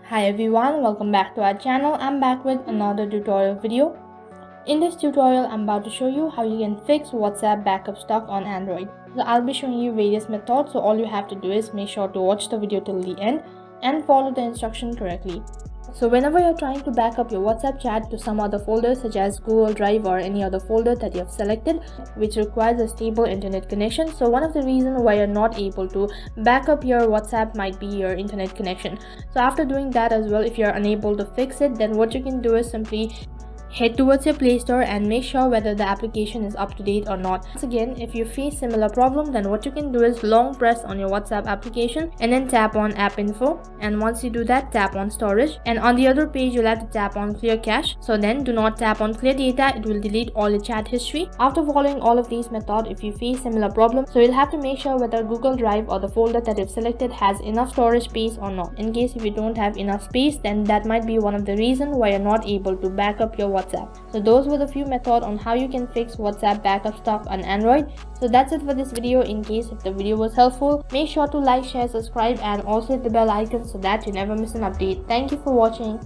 Hi everyone, welcome back to our channel. I'm back with another tutorial video. In this tutorial, I'm about to show you how you can fix WhatsApp backup stuck on Android. So I'll be showing you various methods, so all you have to do is make sure to watch the video till the end and follow the instruction correctly. So whenever you're trying to back up your WhatsApp chat to some other folder such as Google Drive or any other folder that you have selected which requires a stable internet connection, so one of the reasons why you're not able to back up your WhatsApp might be your internet connection. So after doing that as well, if you're unable to fix it, then what you can do is simply head towards your Play Store and make sure whether the application is up to date or not. Once again, if you face similar problem, then what you can do is long press on your WhatsApp application and then tap on app info, and once you do that, tap on storage, and on the other page you'll have to tap on clear cache. So then do not tap on clear data, it will delete all your chat history. After following all of these methods, if you face similar problem, so you'll have to make sure whether Google Drive or the folder that you've selected has enough storage space or not. In case if you don't have enough space, then that might be one of the reasons why you're not able to back up your WhatsApp. So those were the few methods on how you can fix WhatsApp backup stuff on Android. So that's it for this video. In case if the video was helpful, make sure to like, share, subscribe and also hit the bell icon so that you never miss an update. Thank you for watching.